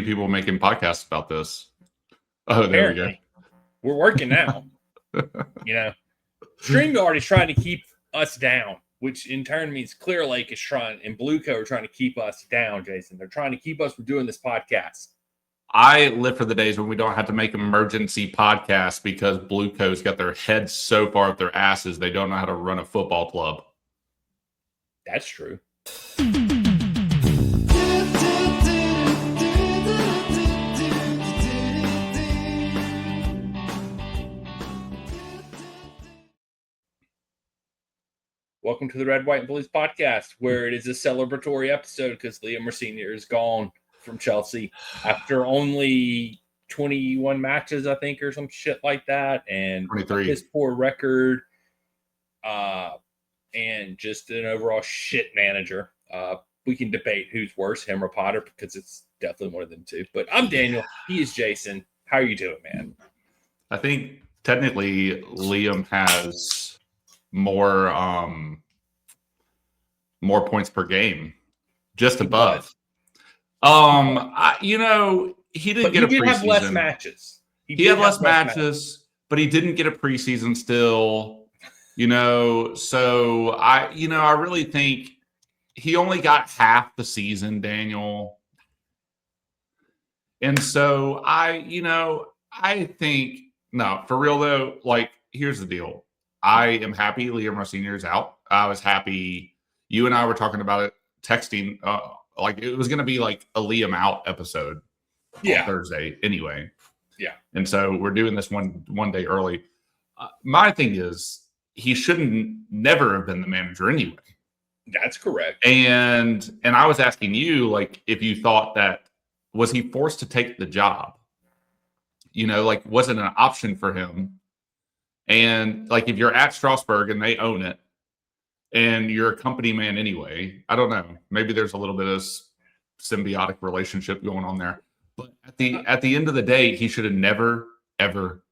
people making podcasts about this. Oh, there Apparently, we're working now. StreamYard is trying to keep us down, which in turn means Clear Lake is trying, and Blueco are trying to keep us down, Jason. They're trying to keep us from doing this podcast. I live for the days when we don't have to make emergency podcasts because Blueco's got their heads so far up their asses they don't know how to run a football club. That's true. Welcome to the Red, White, and Blues podcast, where it is a celebratory episode because Liam Rosenior is gone from Chelsea after only 21 matches, I think, or some shit like that, and 23. His poor record, and just an overall shit manager. We can debate who's worse, him or Potter, because it's definitely one of them two. But I'm Daniel. He is Jason. How are you doing, man? I think technically Liam has more points per game, just above. He didn't get a preseason. Have less matches. He had less matches, but he didn't get a preseason still. So I really think he only got half the season, Daniel. And so I think, no, for real though, like, here's the deal. I am happy Liam Rosenior is out. I was happy. You and I were talking about it, texting, like it was going to be like a Liam out episode on Thursday anyway. Yeah. And so we're doing this one day early. My thing is he shouldn't never have been the manager anyway. That's correct. And I was asking you, like, if you thought that, was he forced to take the job? Like, was it an option for him? And like, if you're at Strasbourg and they own it and you're a company man anyway, I don't know, maybe there's a little bit of symbiotic relationship going on there. But at the end of the day, he should have never, ever,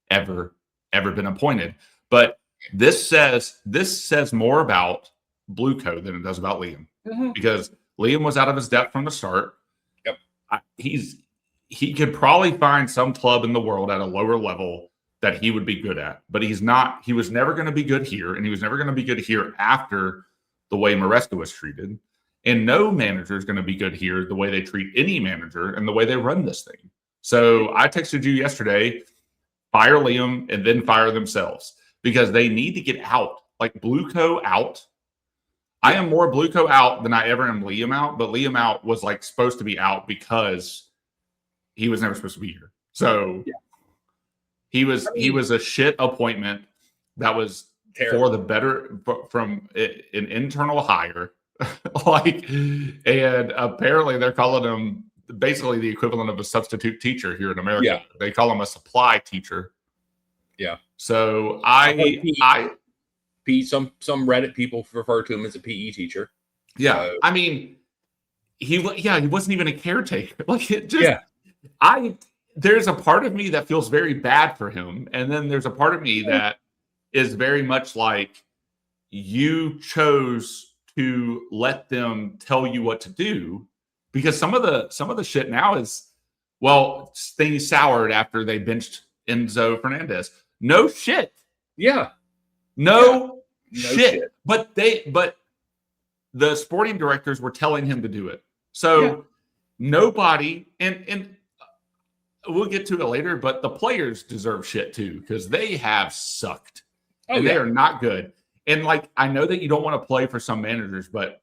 ever, ever been appointed. But this says more about Blueco than it does about Liam, because Liam was out of his depth from the start. Yep, he could probably find some club in the world at a lower level that he would be good at, but he's not. He was never going to be good here, and he was never going to be good here after the way Maresca was treated. And no manager is going to be good here the way they treat any manager and the way they run this thing. So I texted you yesterday, fire Liam and then fire themselves, because they need to get out. Like, Blueco out. I am more Blueco out than I ever am Liam out, but Liam out was like supposed to be out because he was never supposed to be here. So he was a shit appointment that was terrible. For the better from an internal hire. And apparently they're calling him basically the equivalent of a substitute teacher here in America. Yeah. They call him a supply teacher. Yeah. So some Reddit people refer to him as a PE teacher. Yeah. I mean, he wasn't even a caretaker. Like, it just, there's a part of me that feels very bad for him. And then there's a part of me that is very much like, you chose to let them tell you what to do, because some of the shit now is, well, things soured after they benched Enzo Fernandez. No shit. Yeah. No shit. But the sporting directors were telling him to do it. So nobody, and we'll get to it later, but the players deserve shit too, because they have sucked. They are not good. And like, I know that you don't want to play for some managers, but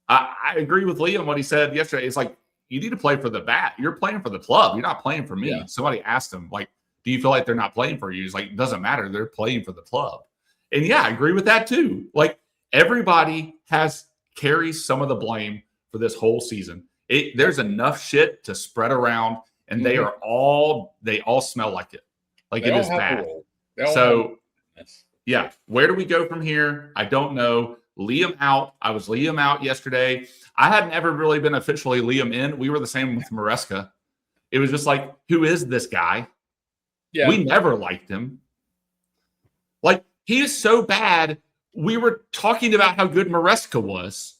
I agree with Liam what he said yesterday. It's like, you need to play for the bat. You're playing for the club. You're not playing for me. Yeah. Somebody asked him, like, do you feel like they're not playing for you? He's like, it doesn't matter. They're playing for the club. And yeah, I agree with that too. Like, everybody carries some of the blame for this whole season. There's enough shit to spread around, and they all smell like it. Like, it is bad. So yeah, where do we go from here? I don't know. Liam out. I was Liam out yesterday. I hadn't ever really been officially Liam in. We were the same with Maresca. It was just like, who is this guy? Yeah. We never liked him. Like, he is so bad. We were talking about how good Maresca was,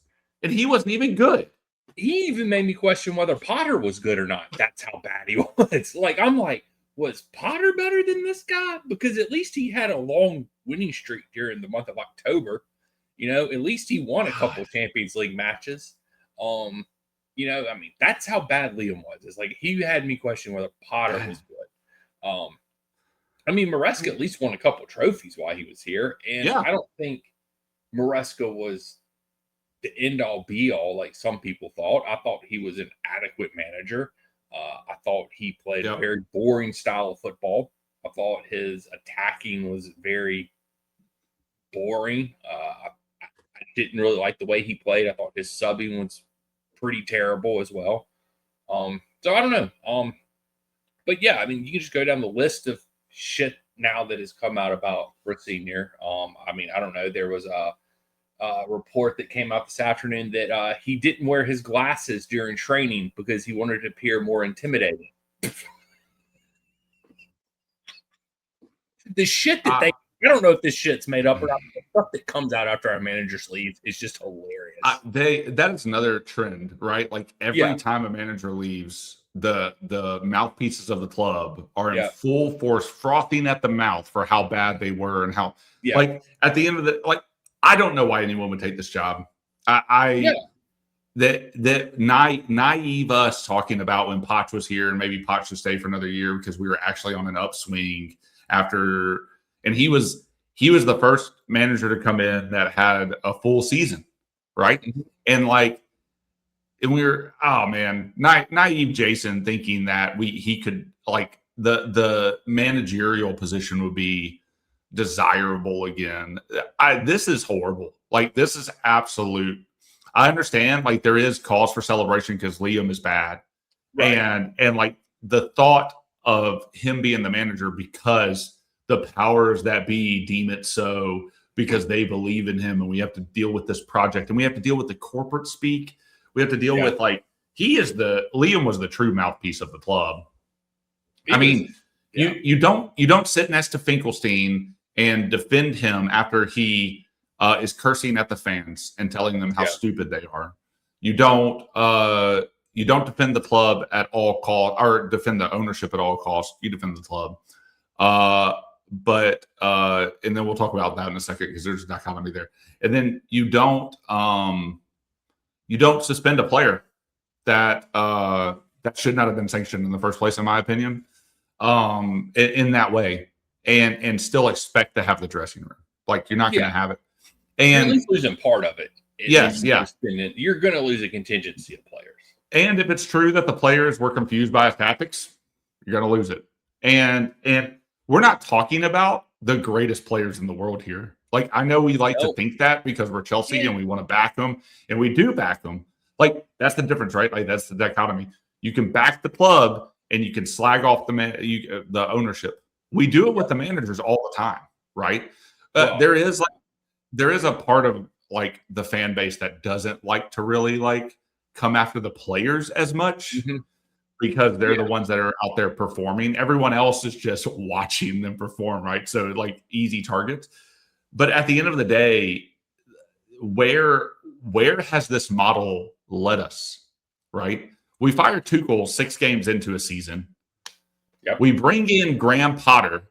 and he wasn't even good. he even made me question whether Potter was good or not. That's how bad he was. Like, I'm like, was Potter better than this guy? Because at least he had a long winning streak during the month of October. You know, at least he won a couple of Champions League matches. You know, I mean, that's how bad Liam was. It's like he had me question whether Potter was good. I mean, Maresca at least won a couple of trophies while he was here, and I don't think Maresca was the end all be all like some people thought. I thought he was an adequate manager. I thought he played a very boring style of football. I thought his attacking was very boring. I didn't really like the way he played. I thought his subbing was pretty terrible as well. So I don't know. But yeah, I mean, you can just go down the list of shit now that has come out about Rosenior. I mean, I don't know. There was a report that came out this afternoon that he didn't wear his glasses during training because he wanted to appear more intimidating. The shit that I don't know if this shit's made up or not. The stuff that comes out after our manager leaves is just hilarious. That is another trend, right? Like every time a manager leaves, the mouthpieces of the club are in full force, frothing at the mouth for how bad they were and how like at the end of the I don't know why anyone would take this job. That naive us talking about when Potch was here and maybe Potch should stay for another year because we were actually on an upswing after, and he was the first manager to come in that had a full season, right? Mm-hmm. And we were, oh man, naive Jason thinking that he could like the managerial position would be desirable again. This is horrible. Like this is absolute. I understand like there is cause for celebration because Liam is bad, right. and like the thought of him being the manager because the powers that be deem it so because they believe in him and we have to deal with this project and we have to deal with the corporate speak. We have to deal with like Liam was the true mouthpiece of the club. You don't sit next to Finkelstein and defend him after he is cursing at the fans and telling them how stupid they are. You don't defend the club at all costs or defend the ownership at all costs. You defend the club. And then we'll talk about that in a second because there's a dichotomy there. And then you don't suspend a player that should not have been sanctioned in the first place, in my opinion, in that way, and still expect to have the dressing room. Like you're not going to have it. And you're at least losing part of it. You're going to lose a contingency of players. And if it's true that the players were confused by his tactics, you're going to lose it. And we're not talking about the greatest players in the world here. Like, I know we like to think that because we're Chelsea and we want to back them, and we do back them. Like, that's the difference, right? Like, that's the dichotomy. You can back the club and you can slag off the ownership. We do it with the managers all the time, right? There is a part of like the fan base that doesn't like to really like come after the players as much because they're the ones that are out there performing. Everyone else is just watching them perform, right? So like easy targets. But at the end of the day, where has this model led us, right? We fire Tuchel 6 games into a season. Yep. We bring in Graham Potter.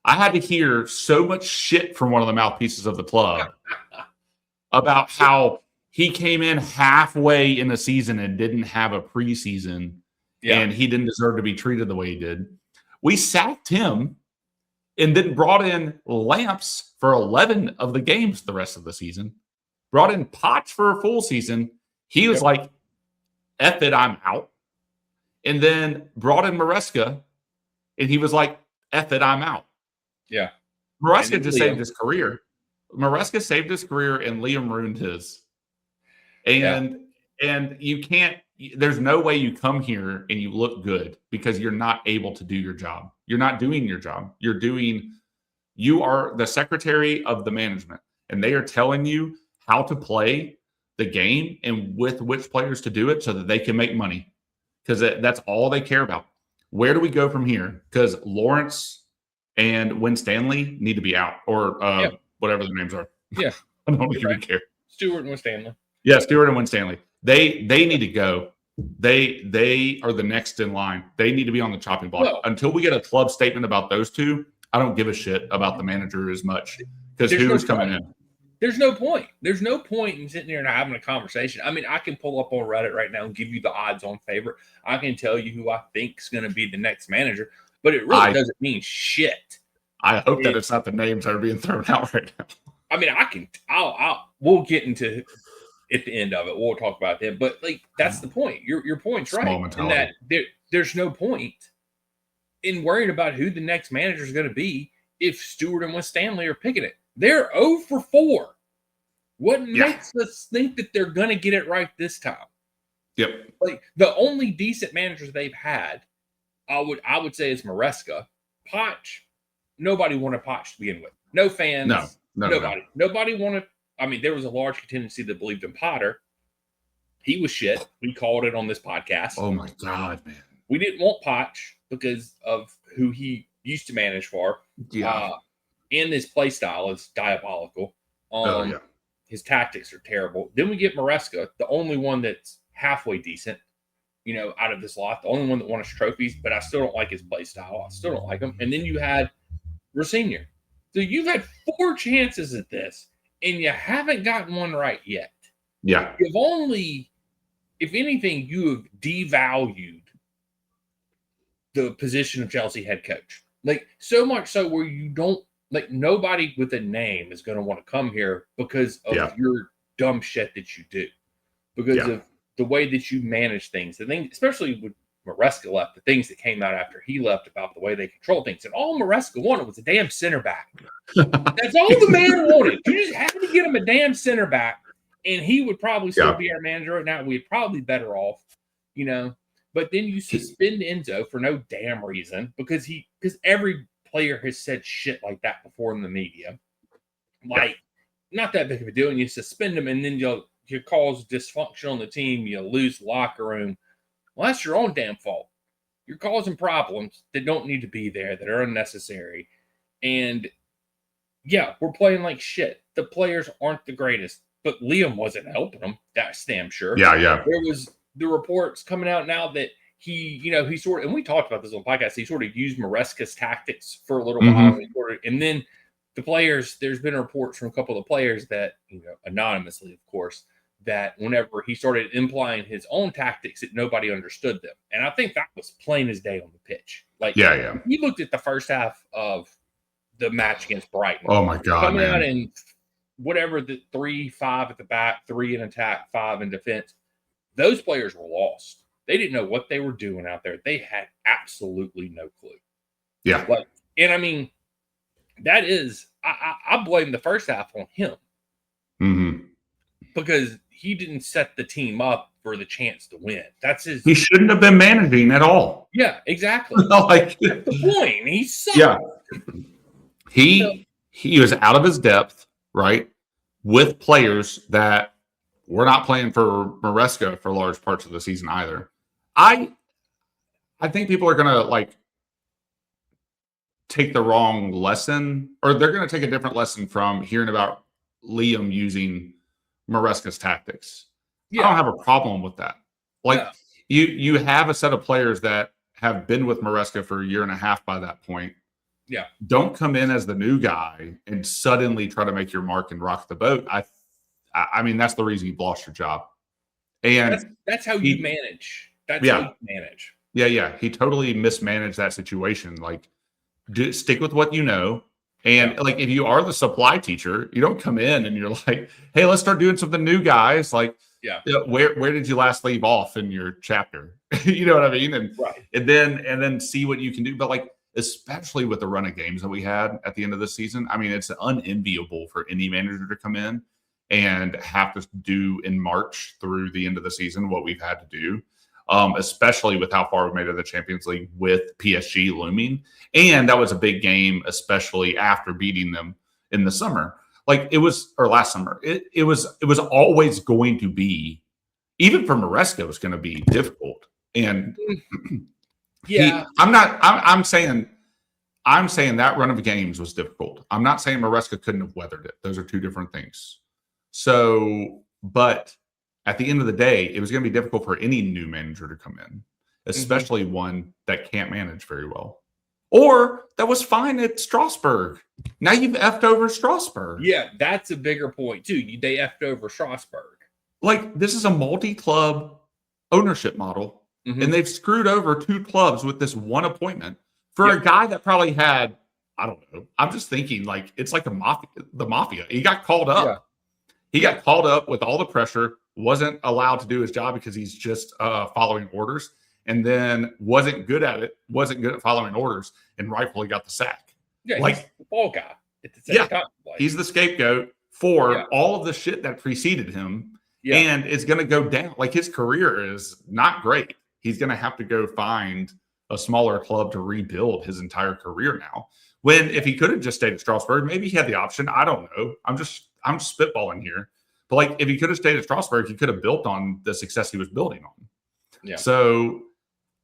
I had to hear so much shit from one of the mouthpieces of the club about how he came in halfway in the season and didn't have a preseason and he didn't deserve to be treated the way he did. We sacked him and then brought in Lamps for 11 of the games the rest of the season. Brought in Potts for a full season. He was like, F it, I'm out. And then brought in Maresca and he was like, F it, I'm out. Yeah. Maresca just saved his career. Maresca saved his career and Liam ruined his. And you can't, there's no way you come here and you look good because you're not able to do your job. You're not doing your job. You are the secretary of the management and they are telling you how to play the game and with which players to do it so that they can make money because that's all they care about. Where do we go from here? Because Lawrence and Winstanley need to be out or whatever their names are. Yeah. I don't even care. Stewart and Winstanley. Yeah, Stewart and Winstanley. They need to go. They are the next in line. They need to be on the chopping block. Well, until we get a club statement about those two. I don't give a shit about the manager as much because who's coming in? There's no point. There's no point in sitting there and having a conversation. I mean, I can pull up on Reddit right now and give you the odds on favorite. I can tell you who I think is going to be the next manager, but it really doesn't mean shit. I hope that it's not the names that are being thrown out right now. I mean, we'll get into at the end of it. We'll talk about them, but like that's the point. Your point's right. In that there's no point in worrying about who the next manager is going to be if Stewart and West Stanley are picking it. They're 0 for 4. What makes us think that they're going to get it right this time? Yep. Like the only decent managers they've had, I would say is Maresca. Poch, nobody wanted Poch to begin with. No fans. No, nobody. Nobody wanted. I mean, there was a large contingency that believed in Potter. He was shit. We called it on this podcast. Oh my God, man. We didn't want Poch because of who he used to manage for. Yeah. And his play style is diabolical. His tactics are terrible. Then we get Maresca, the only one that's halfway decent, out of this lot. The only one that won us trophies, but I still don't like his play style. I still don't like him. And then you had Rosenior. So you've had 4 chances at this, and you haven't gotten one right yet. Yeah. You've only, if anything, you have devalued the position of Chelsea head coach. Like, so much so where you don't, like, nobody with a name is going to want to come here because of your dumb shit that you do. Because of the way that you manage things. The thing, especially with Maresca left, the things that came out after he left about the way they control things. And all Maresca wanted was a damn center back. That's all the man wanted. You just had to get him a damn center back, and he would probably still be our manager right now. We'd probably be better off, But then you suspend Enzo for no damn reason because every player has said shit like that before in the media. Like, not that big of a deal. And you suspend him, and then you cause dysfunction on the team. You lose the locker room. Well, that's your own damn fault. You're causing problems that don't need to be there, that are unnecessary. And, we're playing like shit. The players aren't the greatest, but Liam wasn't helping them. That's damn sure. Yeah. There was the reports coming out now that he sort of, and we talked about this on the podcast, he sort of used Maresca's tactics for a little while. And then the players, there's been reports from a couple of the players that, anonymously, of course, that whenever he started implying his own tactics, that nobody understood them. And I think that was plain as day on the pitch. Like, he looked at the first half of the match against Brighton. Oh my God, coming out in whatever the 3-5 at the back, 3 in attack, 5 in defense. Those players were lost. They didn't know what they were doing out there. They had absolutely no clue. Yeah. And I mean, that is, I blame the first half on him. Mm-hmm. Because he didn't set the team up for the chance to win. That's his. He shouldn't have been managing at all. Yeah, exactly. That's the point. He sucked. Yeah. He was out of his depth, right? With players that were not playing for Maresca for large parts of the season either. I think people are gonna take the wrong lesson, or they're gonna take a different lesson from hearing about Liam using Maresca's tactics. I don't have a problem with that. You have a set of players that have been with Maresca for a year and a half by that point. Yeah. Don't come in as the new guy and suddenly try to make your mark and rock the boat. I mean, that's the reason you've lost your job. And that's how you manage. That's how you manage. Yeah. He totally mismanaged that situation. Stick with what you know. And if you are the supply teacher, you don't come in and you're like, hey, let's start doing something new, guys. Where did you last leave off in your chapter? You know what I mean? And then see what you can do. But especially with the run of games that we had at the end of the season, I mean, it's unenviable for any manager to come in and have to do in March through the end of the season what we've had to do. Especially with how far we made of the Champions League with PSG looming. And that was a big game, especially after beating them in the summer. Last summer. It was always going to be, even for Maresca, it was going to be difficult. And I'm saying that run of games was difficult. I'm not saying Maresca couldn't have weathered it. Those are two different things. So, but at the end of the day, it was going to be difficult for any new manager to come in, especially one that can't manage very well. Or that was fine at Strasbourg. Now you've effed over Strasbourg. Yeah, that's a bigger point too. They effed over Strasbourg. Like, this is a multi-club ownership model, and they've screwed over 2 clubs with this one appointment for a guy that probably had, I don't know. I'm just thinking, like, it's like the mafia. He got called up. Yeah. He got called up with all the pressure, wasn't allowed to do his job because he's just following orders, and then wasn't good at it, wasn't good at following orders, and rightfully got the sack. Yeah, like, he's the ball guy at the same time. Like, he's the scapegoat for all of the shit that preceded him, and it's going to go down. Like, his career is not great. He's going to have to go find a smaller club to rebuild his entire career now. When if he could have just stayed at Strasbourg, maybe he had the option. I don't know. I'm just spitballing here. But like, if he could have stayed at Strasbourg, he could have built on the success he was building on. Yeah. So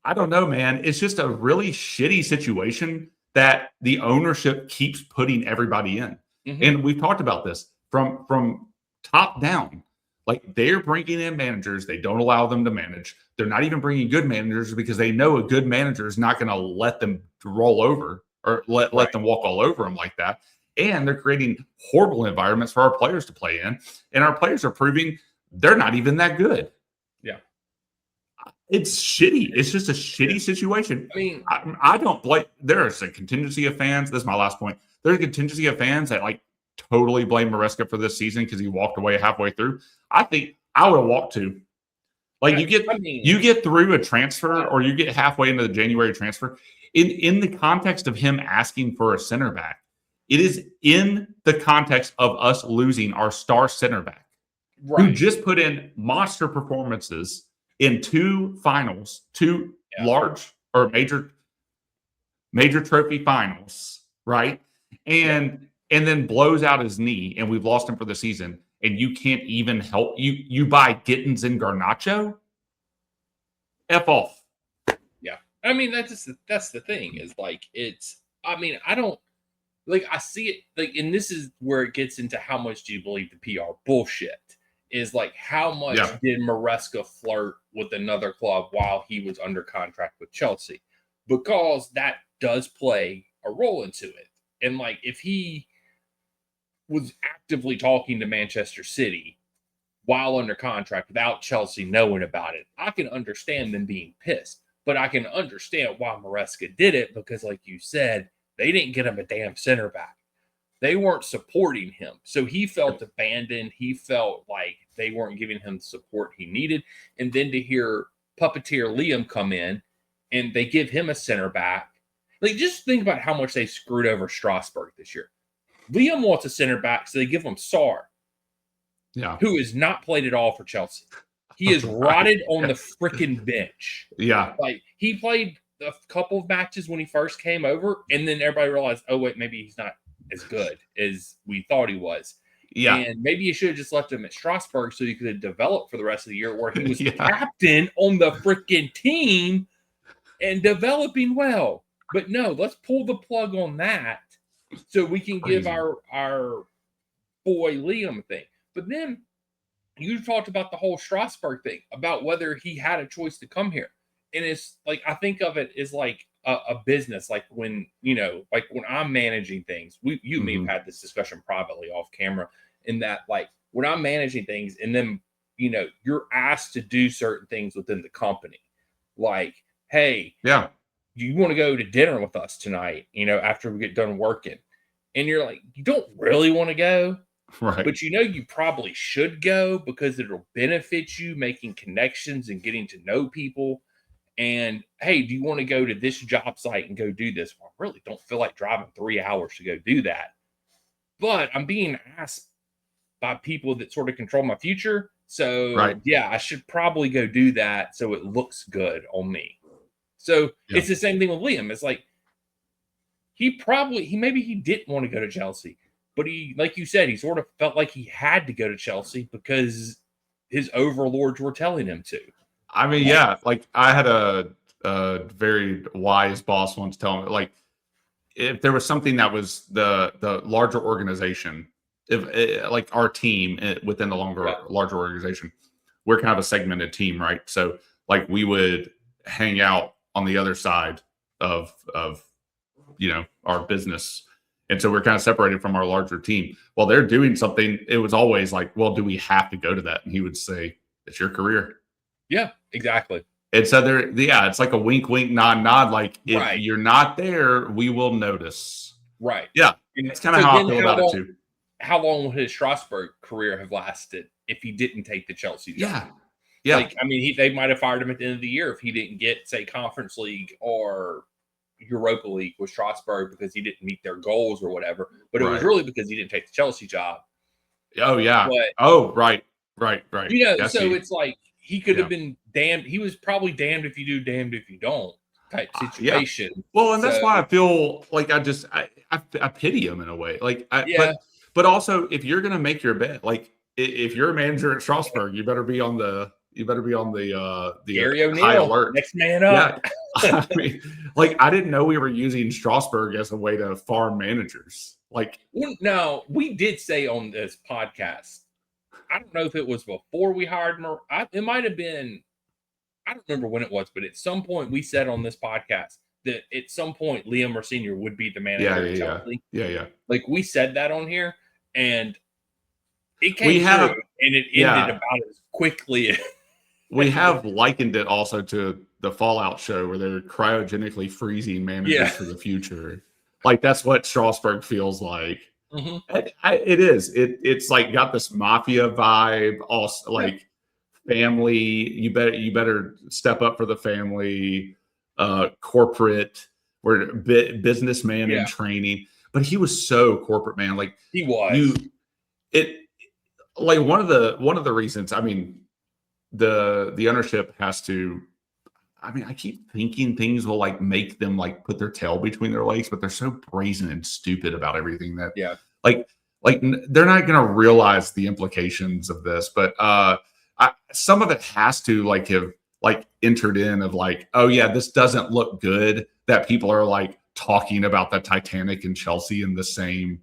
I don't know, man. It's just a really shitty situation that the ownership keeps putting everybody in. And we've talked about this from top down. Like, they're bringing in managers. They don't allow them to manage. They're not even bringing good managers because they know a good manager is not going to let them roll over or let them walk all over them like that. And they're creating horrible environments for our players to play in. And our players are proving they're not even that good. Yeah. It's shitty. It's just a shitty situation. I mean, I don't blame. There's a contingency of fans. This is my last point. There's a contingency of fans that like totally blame Maresca for this season because he walked away halfway through. I think I would have walked too. Like, you get through a transfer or you get halfway into the January transfer. In the context of him asking for a center back, it is in the context of us losing our star center back, who just put in monster performances in 2 finals, 2 large or major trophy finals, right? And then blows out his knee, and we've lost him for the season. And you can't even help. You buy Gittins and Garnacho? F off. Yeah. I mean, that's the thing is like, I mean, I don't like, I see it like, and this is where it gets into how much do you believe the PR bullshit is like, how much did Maresca flirt with another club while he was under contract with Chelsea? Because that does play a role into it. And like, if he was actively talking to Manchester City while under contract without Chelsea knowing about it, I can understand them being pissed. But I can understand why Maresca did it because, like you said, they didn't get him a damn center back. They weren't supporting him. So he felt abandoned. He felt like they weren't giving him the support he needed. And then to hear puppeteer Liam come in and they give him a center back. Like, just think about how much they screwed over Strasbourg this year. Liam wants a center back, so they give him Sarr, who has not played at all for Chelsea. He is rotted on the freaking bench. Yeah. Like, he played a couple of matches when he first came over, and then everybody realized, oh, wait, maybe he's not as good as we thought he was. Yeah. And maybe you should have just left him at Strasbourg so he could have developed for the rest of the year where he was captain on the freaking team and developing well. But no, let's pull the plug on that so we can give our boy Liam a thing. But then you talked about the whole Strasbourg thing, about whether he had a choice to come here. And it's like, I think of it as like a business, like when, like when I'm managing things, you may have had this discussion privately off camera, in that like when I'm managing things and then, you're asked to do certain things within the company. Like, hey, do you want to go to dinner with us tonight, after we get done working? And you're like, you don't really want to go. Right. But you probably should go because it'll benefit you making connections and getting to know people. And hey, do you want to go to this job site and go do this? Well, I really don't feel like driving 3 hours to go do that. But I'm being asked by people that sort of control my future. So I should probably go do that so it looks good on me. So it's the same thing with Liam. It's like maybe he didn't want to go to Chelsea, but he, like you said, he sort of felt like he had to go to Chelsea because his overlords were telling him to. I mean, like I had a very wise boss once tell me, like, if there was something that was the larger organization, if like our team within the larger organization we're kind of a segmented team, right? So like we would hang out on the other side of our business. And so we're kind of separated from our larger team. While they're doing something, it was always like, well, do we have to go to that? And he would say, it's your career. Yeah, exactly. And so it's like a wink, wink, nod, nod. Like if you're not there, we will notice. Right. Yeah. It's kind of how I feel about it too. How long would his Strasburg career have lasted if he didn't take the Chelsea job? Yeah. Yeah. Like, I mean, they might have fired him at the end of the year if he didn't get, say, Conference League or Europa League with Strasbourg because he didn't meet their goals or whatever. But it was really because he didn't take the Chelsea job. Oh, yeah. Right. Yes, so it's like he could have been damned. He was probably damned if you do, damned if you don't type situation. Yeah. Well, and that's why I feel like I pity him in a way. Like, but also if you're going to make your bet, like if you're a manager at Strasbourg, you better be on the Gary O'Neill, high alert. Next man up. Yeah. I mean, like I didn't know we were using Strasbourg as a way to farm managers. Like, no, we did say on this podcast, I don't know if it was before we hired him. It might have been, I don't remember when it was, but at some point we said on this podcast that at some point Liam Rosenior would be the manager of Chelsea. Yeah. Like we said that on here, and it came through, and it ended about as quickly. We have likened it also to the Fallout show where they're cryogenically freezing managers for the future. Like that's what Strasbourg feels like. Mm-hmm. It is. It's like got this mafia vibe. Also, like family. You better step up for the family. Corporate. We're businessman in training. But he was so corporate, man. Like he was. Like one of the reasons. I mean, the ownership has to. I mean, I keep thinking things will like make them like put their tail between their legs, but they're so brazen and stupid about everything that like they're not going to realize the implications of this. But some of it has to like have like entered in of like, oh yeah, this doesn't look good. That people are like talking about the Titanic and Chelsea in the same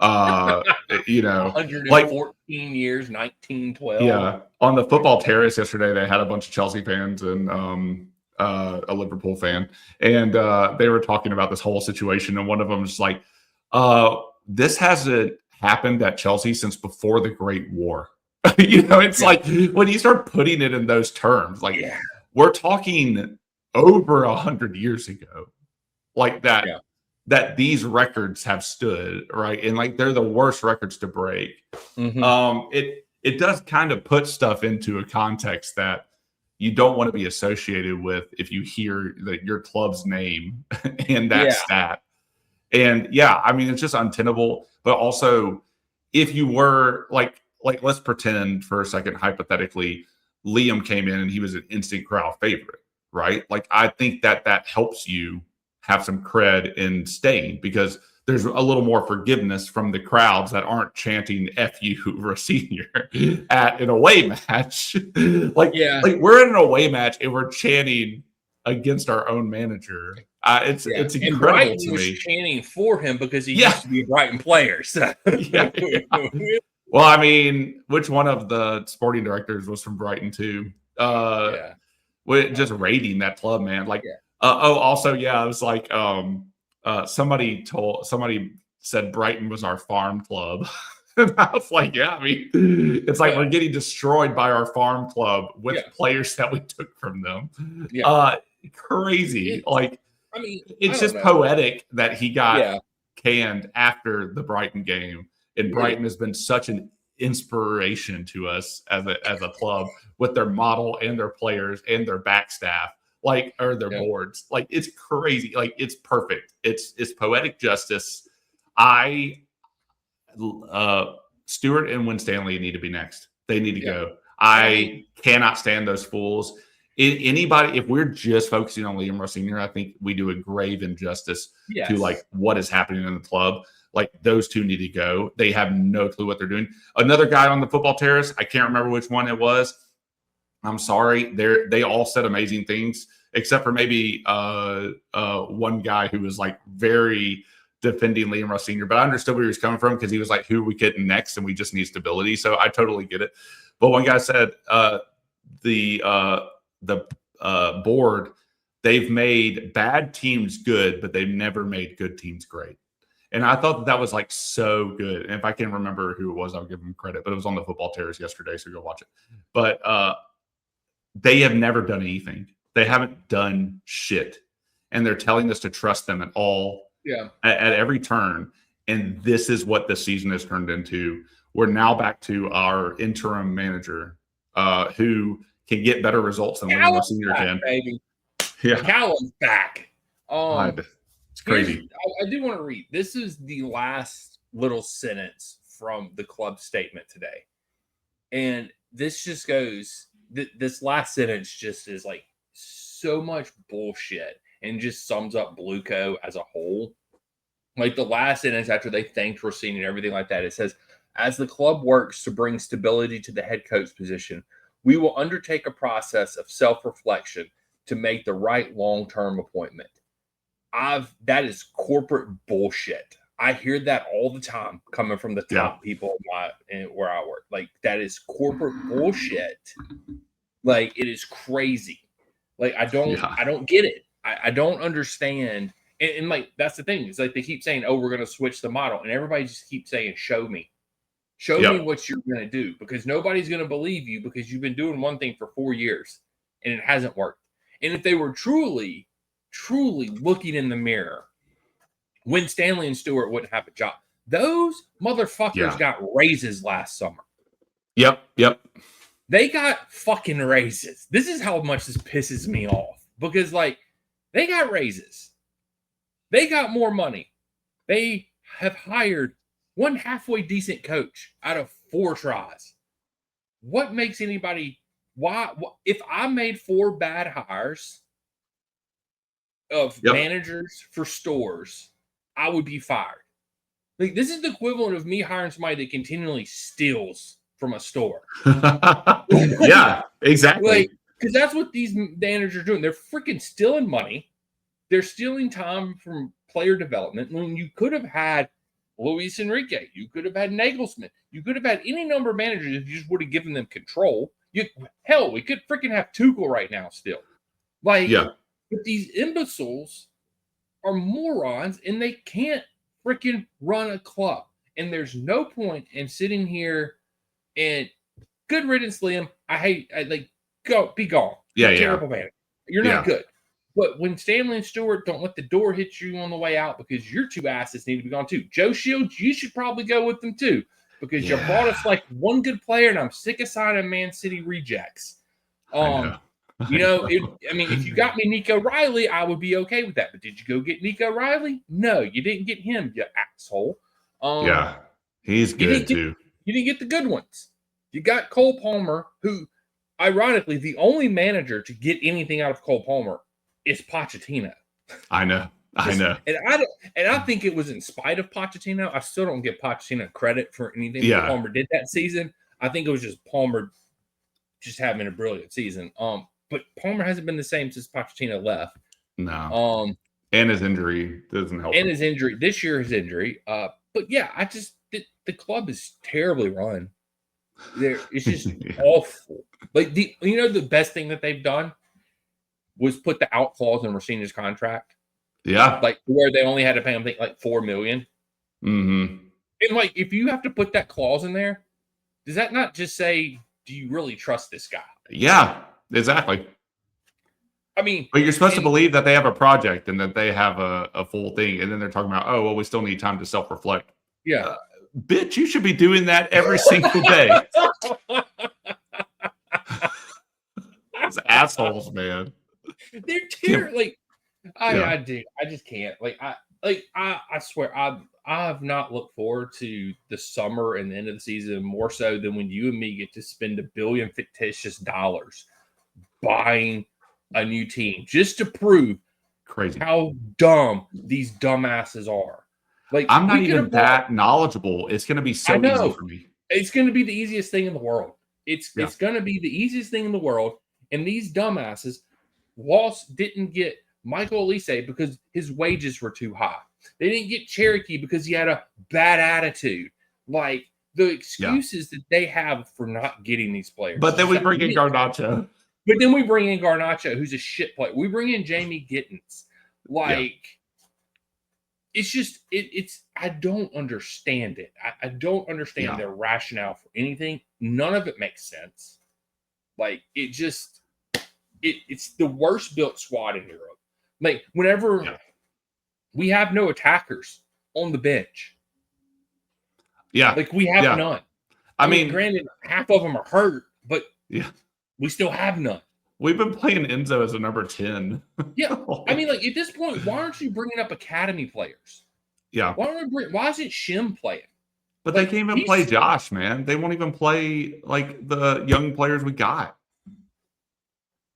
114 like years, 1912. Yeah, on the football terrace yesterday, they had a bunch of Chelsea fans and a Liverpool fan, and they were talking about this whole situation. And one of them was like, "This hasn't happened at Chelsea since before the Great War." It's like when you start putting it in those terms, like we're talking over 100 years ago, like that. Yeah. That these records have stood, right? And like they're the worst records to break. Mm-hmm. It does kind of put stuff into a context that you don't want to be associated with if you hear your club's name and that stat. And I mean, it's just untenable. But also, if you were like let's pretend for a second, hypothetically, Liam came in and he was an instant crowd favorite, right? Like I think that helps you have some cred in staying because there's a little more forgiveness from the crowds that aren't chanting "F you, Rosenior" at an away match. like we're in an away match and we're chanting against our own manager. It's incredible Brighton to was me. Chanting for him because he used to be a Brighton player. So. Well, I mean, which one of the sporting directors was from Brighton too? Just raiding that club, man. Like. Also, it was like somebody said Brighton was our farm club. And I was like, I mean, it's like we're getting destroyed by our farm club with players that we took from them. Crazy. I mean, it's just poetic that he got canned after the Brighton game. And Brighton has been such an inspiration to us as a club with their model and their players and their back staff. Or their boards. Like it's crazy. Like it's perfect. It's poetic justice. Stewart and Winstanley need to be next. They need to go. I cannot stand those fools. Anybody, if we're just focusing on Liam Rosenior, I think we do a grave injustice to like what is happening in the club. Like those two need to go. They have no clue what they're doing. Another guy on the football terrace, I can't remember which one it was. I'm sorry. They all said amazing things, except for maybe one guy who was like very defending Liam Rosenior, but I understood where he was coming from because he was like, who are we getting next? And we just need stability. So I totally get it. But one guy said the board, they've made bad teams good, but they've never made good teams great. And I thought that was like so good. And if I can remember who it was, I'll give him credit. But it was on the Football Terrace yesterday, so go watch it. But they have never done anything. They haven't done shit. And they're telling us to trust them at all, at every turn. And this is what the season has turned into. We're now back to our interim manager who can get better results than Liam Rosenior can. Baby. Yeah. Callum's back. It's crazy. I do want to read. This is the last little sentence from the club statement today. And this just goes, this last sentence just is like so much bullshit and just sums up Blueco as a whole. Like the last sentence after they thanked Rosenior and everything like that, it says, as the club works to bring stability to the head coach position, we will undertake a process of self-reflection to make the right long-term appointment. That is corporate bullshit. I hear that all the time coming from the top people where I work. Like, that is corporate bullshit. Like, it is crazy. Like, I don't get it. I don't understand. And like, that's the thing. It's like they keep saying, oh, we're going to switch the model. And everybody just keeps saying, show me. Show me what you're going to do, because nobody's going to believe you because you've been doing one thing for 4 years and it hasn't worked. And if they were truly looking in the mirror, when Stanley and Stewart wouldn't have a job, those motherfuckers got raises last summer. Yep. They got fucking raises. This is how much this pisses me off, because like they got raises. They got more money. They have hired one halfway decent coach out of 4 tries. What makes anybody? Why? If I made 4 bad hires of managers for stores, I would be fired. Like, this is the equivalent of me hiring somebody that continually steals from a store. Yeah, exactly. Like, because that's what these managers are doing. They're freaking stealing money. They're stealing time from player development. When you could have had Luis Enrique, you could have had Nagelsmann, you could have had any number of managers if you just would have given them control. Hell, we could freaking have Tuchel right now still. Like, but these imbeciles are morons and they can't freaking run a club. And there's no point in sitting here and good riddance, Liam. Be gone. You're a terrible manager. You're not good. But when Stanley and Stewart, don't let the door hit you on the way out, because your 2 asses need to be gone too. Joe Shields, you should probably go with them too, because you brought us like one good player, and I'm sick of signing Man City rejects. I mean, if you got me Nico Riley, I would be okay with that. But did you go get Nico Riley? No, you didn't get him, you asshole. He's good too. You didn't get the good ones. You got Cole Palmer, who, ironically, the only manager to get anything out of Cole Palmer is Pochettino. I know. And I think it was in spite of Pochettino. I still don't give Pochettino credit for anything that Palmer did that season. I think it was just Palmer just having a brilliant season. But Palmer hasn't been the same since Pochettino left. No. And his injury doesn't help. And his injury this year, But yeah, the club is terribly run. It's just awful. Like the best thing that they've done was put the out clause in Rosenior's contract. Yeah. Like, where they only had to pay him, I think, like $4 million. Mm-hmm. And like, if you have to put that clause in there, does that not just say, do you really trust this guy? Yeah, exactly. I mean, but you're supposed to believe that they have a project and that they have a full thing. And then they're talking about, oh, well, we still need time to self-reflect. Yeah. Bitch, you should be doing that every single day. Those assholes, man. They're terrible. Like, I just can't. I swear, I have not looked forward to the summer and the end of the season more so than when you and me get to spend $1 billion fictitious dollars buying a new team just to prove how dumb these dumbasses are. Like, I'm not even that knowledgeable. It's going to be so easy for me. It's going to be the easiest thing in the world. It's going to be the easiest thing in the world. And these dumbasses, Walsh didn't get Michael Elise because his wages were too high. They didn't get Cherokee because he had a bad attitude. Like, the excuses that they have for not getting these players. But then we bring in Garnacho. But then we bring in Garnacho, who's a shit player. We bring in Jamie Gittins. It's just, I don't understand it. I don't understand their rationale for anything. None of it makes sense. Like, it's the worst built squad in Europe. Like, whenever we have no attackers on the bench. Yeah. Like, we have none. I mean, granted, half of them are hurt, but we still have none. We've been playing Enzo as a number 10. Yeah. I mean, like, at this point, why aren't you bringing up academy players? Yeah. Why isn't Shim playing? But they can't even play Josh, man. They won't even play, like, the young players we got.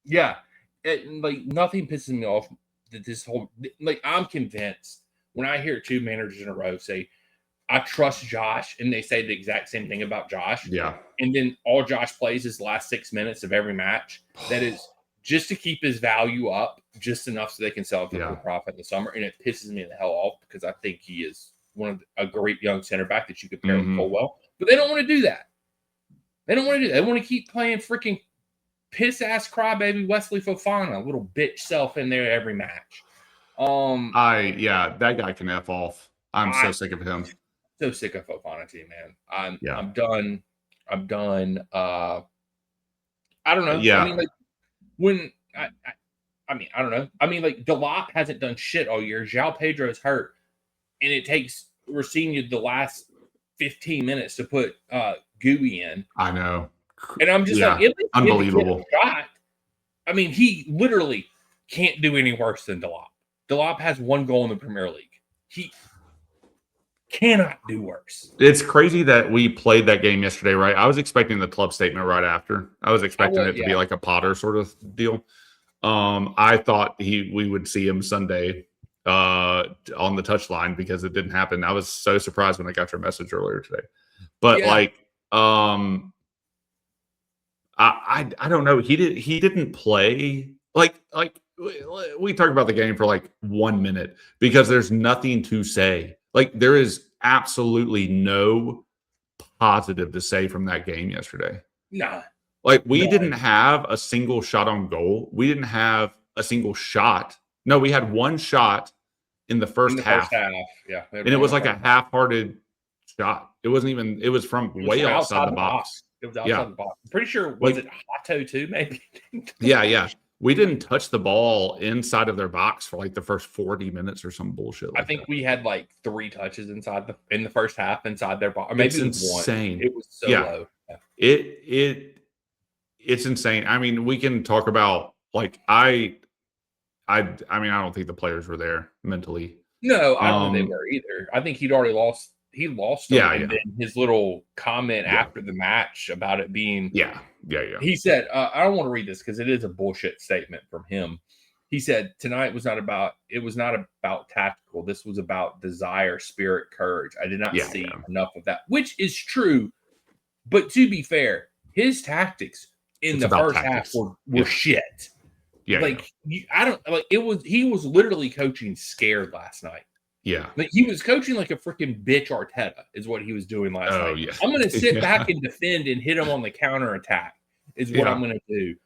Yeah. Like, nothing pisses me off that this whole, like, I'm convinced when I hear 2 managers in a row say, I trust Josh, and they say the exact same thing about Josh. Yeah. And then all Josh plays is the last 6 minutes of every match. That is just to keep his value up just enough so they can sell it for profit in the summer. And it pisses me the hell off because I think he is a great young center back that you could pair with Colwell. But they don't want to do that. They don't want to do that. They want to keep playing freaking piss-ass crybaby Wesley Fofana, little bitch self in there every match. That guy can F off. I'm so sick of him. So sick of Fofana too, man. I'm done. I don't know. Yeah. I mean, like I don't know. I mean, like, Delop hasn't done shit all year. João Pedro's hurt, and it takes Rosenior the last 15 minutes to put Gooey in. I know. And I'm just like, unbelievable. Shot. I mean, he literally can't do any worse than Delop. Delop has 1 goal in the Premier League. He cannot do worse. It's crazy that we played that game yesterday, right? I was expecting the club statement right after. I was expecting it to be like a Potter sort of deal. I thought we would see him Sunday on the touchline because it didn't happen. I was so surprised when I got your message earlier today. But I don't know. He didn't play like we talked about the game for like 1 minute because there's nothing to say. Like, there is absolutely no positive to say from that game yesterday. Nah. Like, we didn't have a single shot on goal. We didn't have a single shot. No, we had 1 shot in the first half. Yeah. And it was like a half-hearted shot. It wasn't even, it was from way outside the box. It was outside the box. I'm pretty sure, was it Hato too, maybe? Yeah. We didn't touch the ball inside of their box for like the first 40 minutes or some bullshit like I think that. we had like 3 touches in the first half inside their box. Or maybe it was insane. 1. It was so low. Yeah. It's insane. I mean, we can talk about like I mean, I don't think the players were there mentally. No, I don't think they were either. I think he'd already lost. He lost them. Yeah. And then his little comment after the match about it being Yeah. He said, I don't want to read this because it is a bullshit statement from him. He said, tonight was not about tactical. This was about desire, spirit, courage. I did not see enough of that, which is true. But to be fair, his tactics in the first half were shit. Yeah. He was literally coaching scared last night. Yeah. Like, he was coaching like a freaking bitch Arteta is what he was doing last night. Yeah. I'm going to sit back and defend and hit him on the counter attack is what I'm going to do.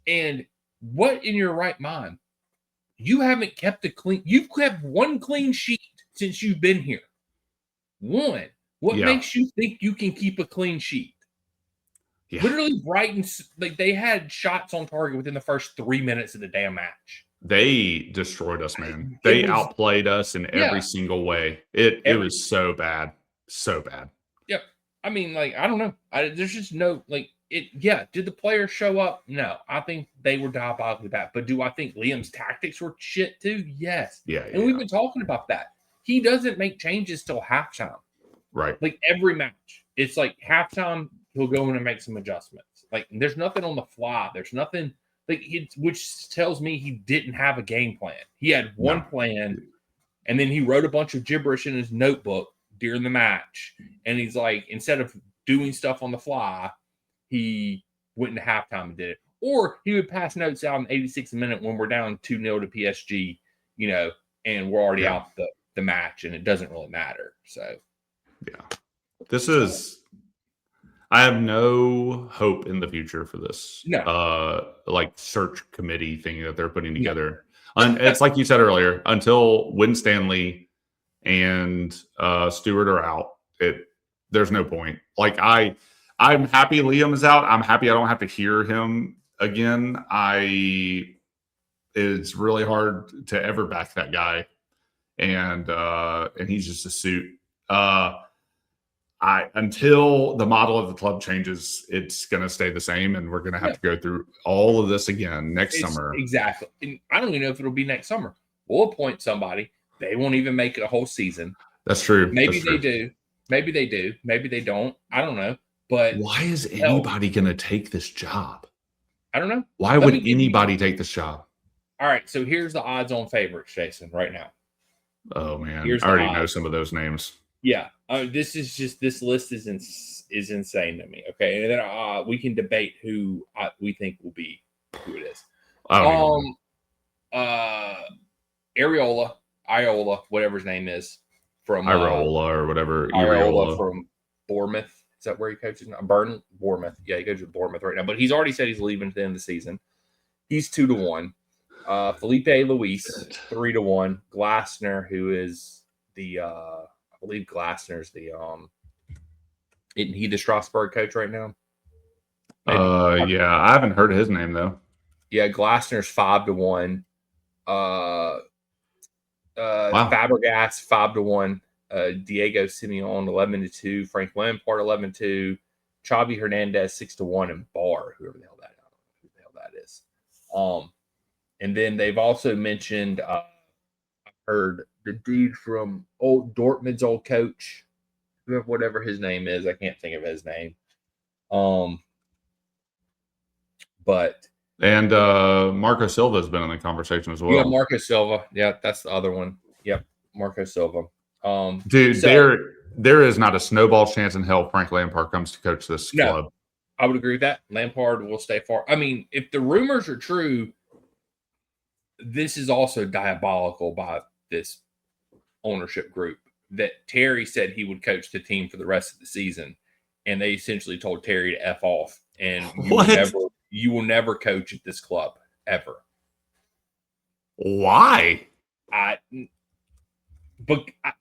And what in your right mind? You haven't kept you've kept 1 clean sheet since you've been here. 1. What makes you think you can keep a clean sheet? Yeah. Literally, Brighton, like, they had shots on target within the first 3 minutes of the damn match. They destroyed us, man. They outplayed us in every single way. It was so bad. So bad. Yep. I mean, like, I don't know. There's just no, like, did the players show up? No. I think they were diabolically bad. But do I think Liam's tactics were shit too? Yes. Yeah. And we've been talking about that. He doesn't make changes till halftime. Right. Like, every match. It's like halftime, he'll go in and make some adjustments. Like, there's nothing on the fly. There's nothing. Like, which tells me he didn't have a game plan. He had one plan, and then he wrote a bunch of gibberish in his notebook during the match. And he's like, instead of doing stuff on the fly, he went into halftime and did it. Or he would pass notes out in the 86th minute when we're down 2-0 to PSG, and we're already out the the match, and it doesn't really matter. So, yeah, I have no hope in the future for this, like search committee thing that they're putting together. And it's like you said earlier, until Winstanley and Stewart are out, there's no point. Like I'm happy Liam is out. I'm happy I don't have to hear him again. It's really hard to ever back that guy, and he's just a suit. Until the model of the club changes, it's going to stay the same, and we're going to have to go through all of this again next summer. Exactly. And I don't even know if it'll be next summer. We'll appoint somebody. They won't even make it a whole season. That's true. Maybe they do. Maybe they do. Maybe they don't. I don't know. But why is anybody going to take this job? I don't know. Why would anybody take this job? All right. So here's the odds-on favorites, Jason, right now. Oh, man. I already know some of those names. Yeah. This list is insane to me. Okay. And then we can debate who we think will be who it is. Iola, whatever his name is, from Iola or whatever. Iola from Bournemouth. Is that where he coaches now? Bournemouth. Yeah, he coaches Bournemouth right now. But he's already said he's leaving at the end of the season. He's 2-1. Felipe Luis, 3-1. Glasner, who is the I believe Glasner's the isn't he the Strasbourg coach right now? Maybe. Yeah, I haven't heard of his name though. Yeah, Glasner's 5-1. Wow. Fabregas 5-1. Diego Simeone 11-2. Frank Lampard 11-2. Xavi Hernandez 6-1, and Barr, whoever the hell that is. And then they've also mentioned I heard the dude from old Dortmund's old coach, whatever his name is. I can't think of his name. But Marco Silva's been in the conversation as well. Yeah, Marco Silva. Yeah, that's the other one. Yep, Marco Silva. Dude, there is not a snowball's chance in hell Frank Lampard comes to coach this club. I would agree with that. Lampard will stay far. I mean, if the rumors are true, this is also diabolical by this ownership group that Terry said he would coach the team for the rest of the season, and they essentially told Terry to F off, and you will never coach at this club ever. Why?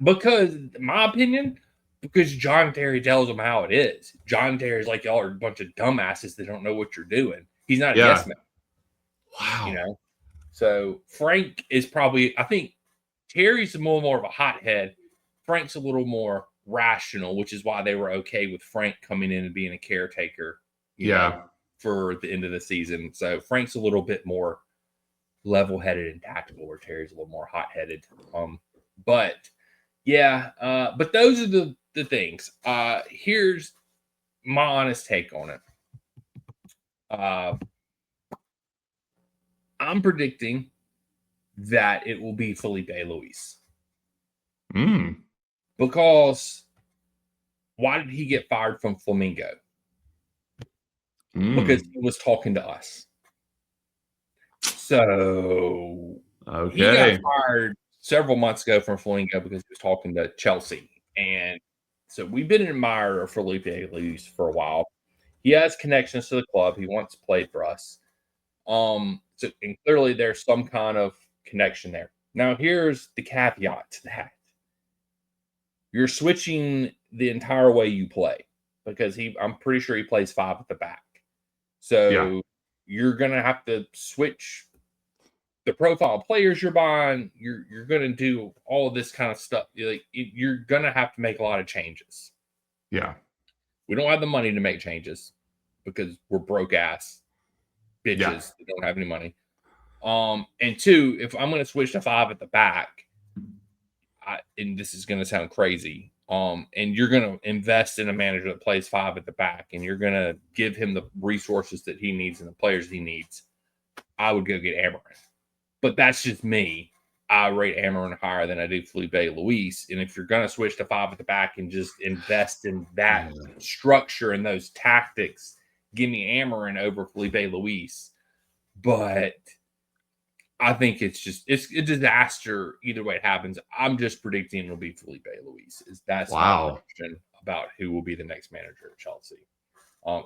Because my opinion, because John Terry tells them how it is. John Terry's like, y'all are a bunch of dumbasses that don't know what you're doing. He's not a yes man. Wow. You know? So Frank is probably, I think Terry's more of a hothead. Frank's a little more rational, which is why they were okay with Frank coming in and being a caretaker. You know, for the end of the season. So Frank's a little bit more level-headed and tactical, where Terry's a little more hot-headed. But those are the things. Here's my honest take on it. I'm predicting that it will be Felipe Luis. Because why did he get fired from Flamengo? Because he was talking to us. So he got fired several months ago from Flamengo because he was talking to Chelsea. And so we've been an admirer of Felipe Luis for a while. He has connections to the club. He once played for us. And clearly there's some kind of connection there. Now, here's the caveat to that. You're switching the entire way you play, because I'm pretty sure he plays 5 at the back. So you're going to have to switch the profile of players you're buying. You're going to do all of this kind of stuff. You're going to have to make a lot of changes. Yeah. We don't have the money to make changes because we're broke ass bitches that don't have any money. And 2, if I'm going to switch to 5 at the back, and this is going to sound crazy, and you're going to invest in a manager that plays 5 at the back, and you're going to give him the resources that he needs and the players he needs, I would go get Amarin. But that's just me. I rate Amarin higher than I do Felipe Luis. And if you're going to switch to 5 at the back and just invest in that structure and those tactics, give me Amarin over Felipe Luis. But I think it's a disaster either way it happens. I'm just predicting it'll be Felipe Luis. That's my prediction about who will be the next manager at Chelsea.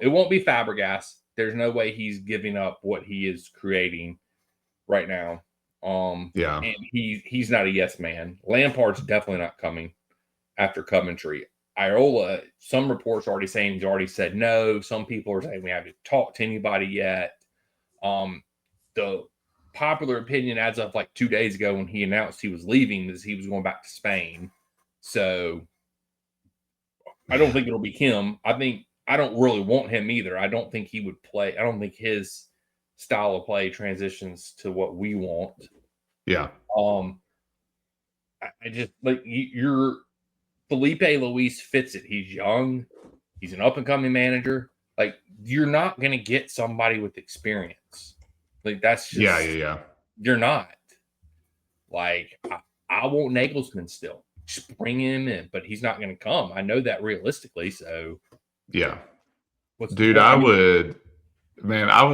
It won't be Fabregas. There's no way he's giving up what he is creating right now. And he's not a yes man. Lampard's definitely not coming after Coventry. Iola, some reports are already saying he's already said no. Some people are saying we haven't talked to anybody yet. The popular opinion as of like 2 days ago when he announced he was leaving is he was going back to Spain. So I don't think it'll be him. I don't really want him either. I don't think he would play. I don't think his style of play transitions to what we want. Yeah. I just like you're Felipe Luis fits it. He's young. He's an up and coming manager. Like you're not going to get somebody with experience. Like that's just yeah. You're not. Like I want Nagelsmann still. Just bring him in, but he's not going to come. I know that realistically. So yeah, dude, I would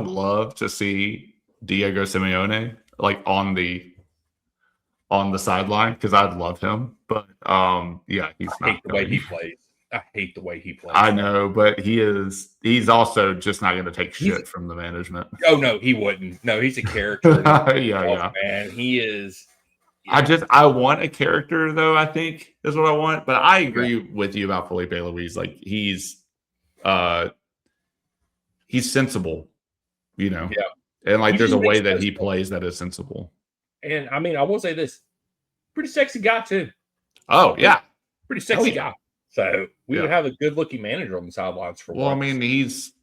love to see Diego Simeone like on the sideline because I'd love him. But yeah, he's not. I hate the way he plays. I hate the way he plays. I know, but he's also just not going to take shit from the management. Oh no, he wouldn't. No, he's a character. yeah. Man, he is. Yeah. I want a character though, I think is what I want. But I agree with you about Felipe Luis. Like he's sensible, you know. Yeah. And like there's a way that he plays that is sensible. And I mean, I will say this. Pretty sexy guy too. Oh, yeah. Pretty sexy guy. So we would have a good-looking manager on the sidelines for once. I mean, he's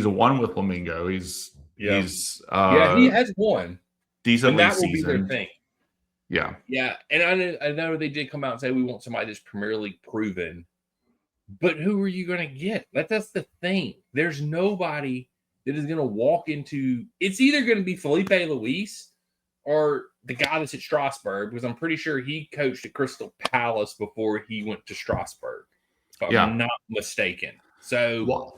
won with Flamingo. He has won. Decently and that will seasoned. be their thing. Yeah. Yeah, and I know they did come out and say we want somebody that's Premier League proven. But who are you going to get? That's the thing. There's nobody that is going to walk into – it's either going to be Felipe Luis or the guy that's at Strasbourg, because I'm pretty sure he coached at Crystal Palace before he went to Strasbourg, if I'm not mistaken. So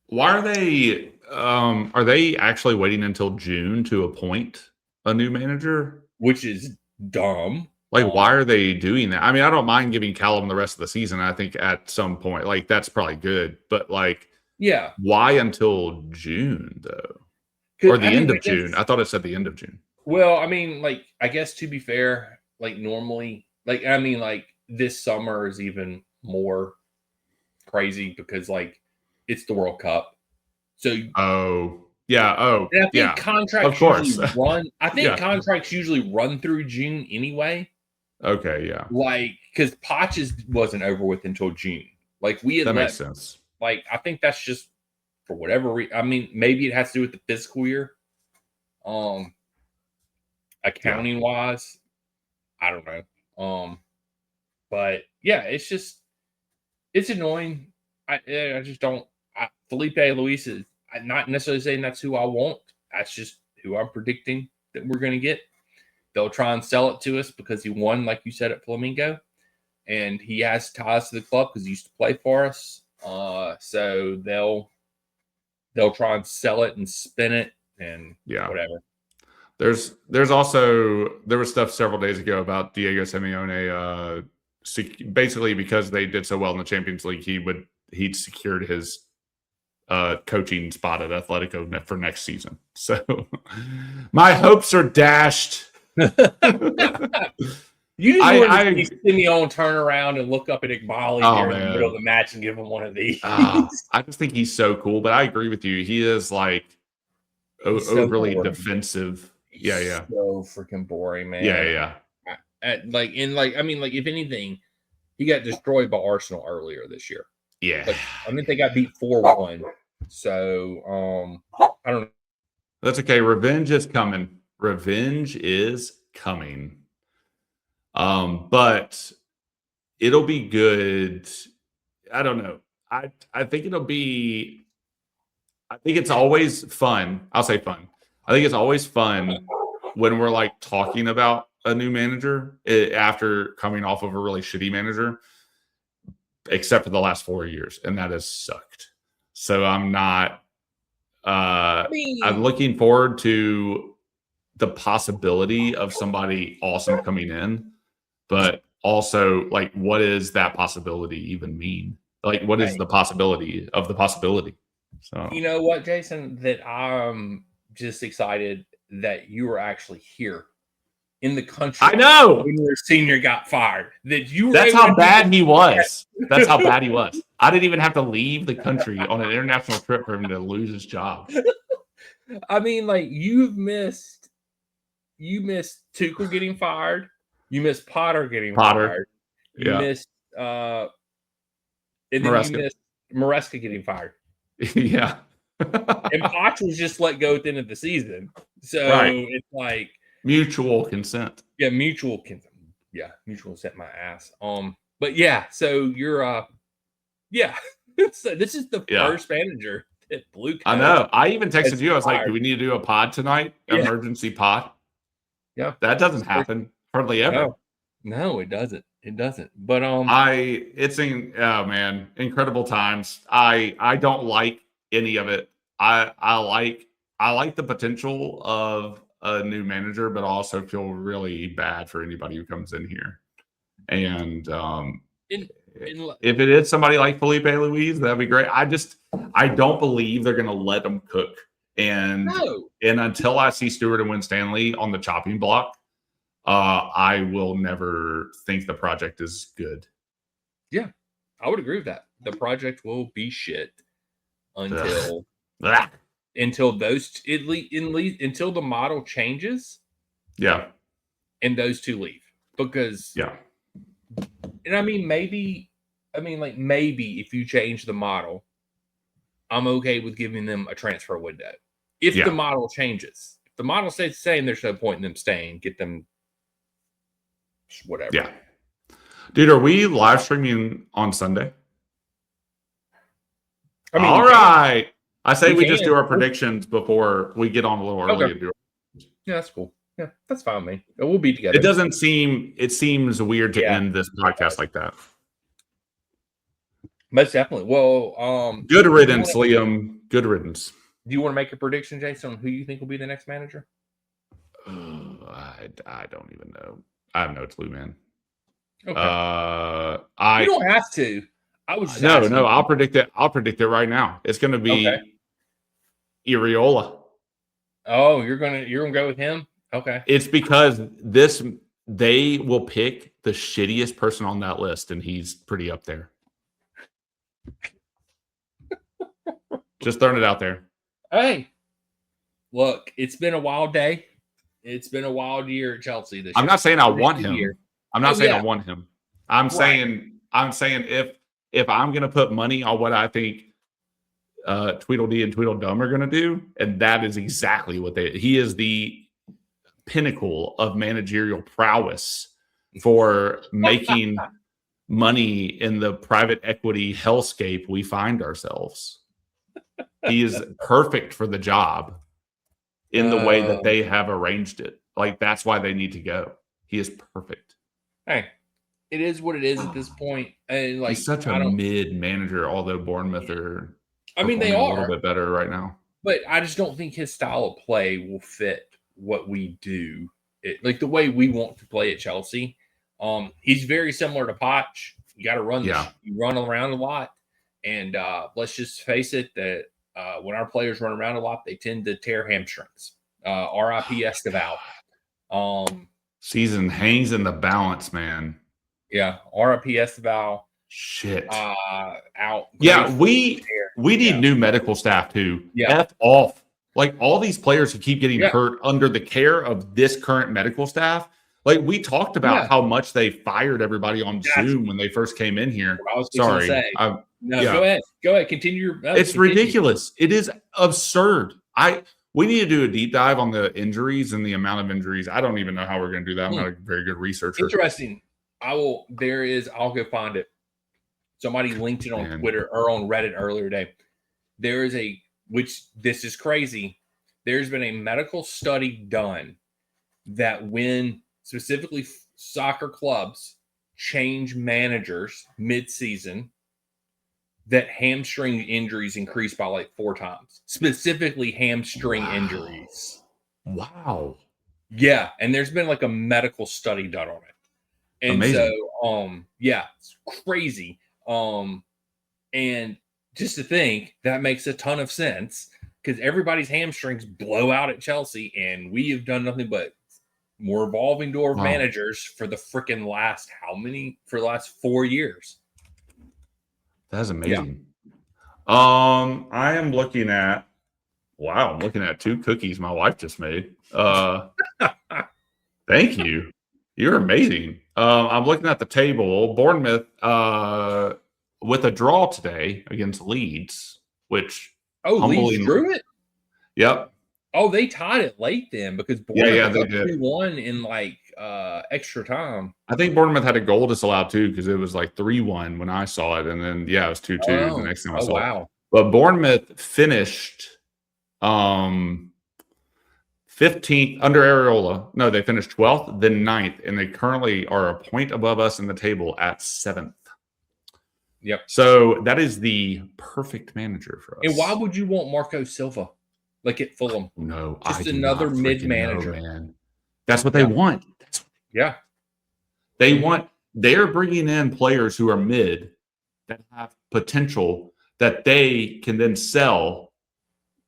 why are they actually waiting until June to appoint a new manager? Which is dumb. Like, why are they doing that? I mean, I don't mind giving Callum the rest of the season. I think at some point, like, that's probably good. But, like, why until June, though? Or the end of June? I thought it said the end of June. Well, I mean, like, I guess to be fair, like, normally, like, I mean, like, this summer is even more crazy because, like, it's the World Cup. So, and I think contracts usually run. I think contracts usually run through June anyway. Okay, yeah. Like, because Potch's wasn't over with until June. Like, makes sense. Like, I think that's just for whatever reason. I mean, maybe it has to do with the fiscal year. Accounting wise, I don't know. But yeah, it's annoying. I just don't. Felipe Luis is not necessarily saying that's who I want. That's just who I'm predicting that we're going to get. They'll try and sell it to us because he won, like you said, at Flamingo, and he has ties to the club because he used to play for us. So they'll try and sell it and spin it and whatever. There was stuff several days ago about Diego Simeone. Basically, because they did so well in the Champions League, he'd secured his coaching spot at Atletico for next season. So my hopes are dashed. You just want to see Simeone turn around and look up at Iqbali in the middle of the match and give him one of these. I just think he's so cool, but I agree with you. He is like overly defensive. Yeah. So freaking boring, man. Yeah. I mean, if anything, he got destroyed by Arsenal earlier this year. Yeah. But, I mean, they got beat 4-1. So, I don't know. That's okay. Revenge is coming. But it'll be good. I don't know. I think it's always fun. I'll say fun. I think it's always fun when we're like talking about a new manager after coming off of a really shitty manager, except for the last 4 years. And that has sucked. So I'm not, I'm looking forward to the possibility of somebody awesome coming in, but also like, what does that possibility even mean? Like, what is the possibility of the possibility? So you know what, Jason, that I'm just excited that you were actually here in the country. I know when your senior got fired. That's how bad he was. That's how bad he was. I didn't even have to leave the country on an international trip for him to lose his job. I mean, like you missed Tuchel getting fired. You missed Potter getting fired. You missed and then Maresca. you missed Maresca getting fired. Yeah. And Poch was just let go at the end of the season. So it's like mutual consent. Yeah, mutual consent. Yeah, mutual consent my ass. But yeah, so you're so this is the first manager that Blue Coat. I know. I even texted you. I was like, do we need to do a pod tonight? Emergency pod? Yeah. That doesn't happen hardly ever. No, it doesn't. It doesn't. But oh man, incredible times. I don't like any of it. I like the potential of a new manager, but I also feel really bad for anybody who comes in here. And if it is somebody like Felipe Luis, that'd be great. I don't believe they're going to let them cook. And until I see Stewart and Win Stanley on the chopping block, I will never think the project is good. Yeah, I would agree with that. The project will be shit until until until the model changes. Yeah, and those two leave because and I mean maybe if you change the model, I'm okay with giving them a transfer window. If the model changes, if the model stays the same, there's no point in them staying. Get them whatever. Yeah. Dude, are we live streaming on Sunday? I mean, all right. I say we just do our predictions before we get on a little early. Okay. Yeah, that's cool. Yeah, that's fine with me. We'll be together. It seems weird to end this podcast like that. Most definitely. Well, good riddance, Liam. Good riddance. Do you want to make a prediction, Jason, on who you think will be the next manager? I don't even know. I have no clue, man. Okay. You don't have to. I was no. I'll predict it. I'll predict it right now. It's going to be Iriola. Oh, you're gonna go with him? Okay. It's because they will pick the shittiest person on that list, and he's pretty up there. Just throwing it out there. Hey, look, it's been a wild day. It's been a wild year at Chelsea this year. I'm not saying I want him. I'm not saying I want him. I'm saying if I'm going to put money on what I think Tweedledee and Tweedledum are going to do, and that is exactly what he is the pinnacle of managerial prowess for making money in the private equity hellscape we find ourselves. He is perfect for the job in the way that they have arranged it. Like, that's why they need to go. He is perfect. Hey, it is what it is at this point. And like, he's such a mid manager, although Bournemouth are they are a little bit better right now. But I just don't think his style of play will fit what we do. Like the way we want to play at Chelsea. He's very similar to Poch. You got to run. You run around a lot. And let's just face it, that when our players run around a lot, they tend to tear hamstrings. R.I.P. Esteval. Season hangs in the balance, man. Yeah, R.I.P. Esteval. Shit. Out. Yeah, we need new medical staff too. Yeah. F off. Like all these players who keep getting hurt under the care of this current medical staff. Like we talked about how much they fired everybody on Zoom when they first came in here. Sorry. Go ahead. Go ahead. Continue. It's ridiculous. It is absurd. We need to do a deep dive on the injuries and the amount of injuries. I don't even know how we're going to do that. I'm not a very good researcher. Interesting. I'll go find it. Somebody linked it on Twitter or on Reddit earlier today. There is this is crazy. There's been a medical study done that when specifically soccer clubs change managers mid-season, that hamstring injuries increase by like 4 times. Specifically hamstring injuries. Wow. Yeah, and there's been like a medical study done on it. And Amazing. so, yeah, it's crazy. And just to think, that makes a ton of sense because everybody's hamstrings blow out at Chelsea, and we have done nothing but more revolving door of Wow. managers for the freaking last for the last 4 years. That's amazing. I am looking at I'm looking at 2 cookies my wife just made. Thank you. You're amazing. I'm looking at the table. Bournemouth with a draw today against Leeds, which Leeds drew it? Yep. Oh, they tied it late then because Bournemouth they did 3-1 in like extra time. I think Bournemouth had a goal disallowed too because it was like 3-1 when I saw it, and then it was 2-2 the next time I saw it. But Bournemouth finished 15th under Areola. No, they finished 12th, then 9th, and they currently are a point above us in the table at 7th. Yep. So that is the perfect manager for us. And why would you want Marco Silva like at Fulham? No, just another mid manager, man. That's what they want. They're bringing in players who are mid that have potential that they can then sell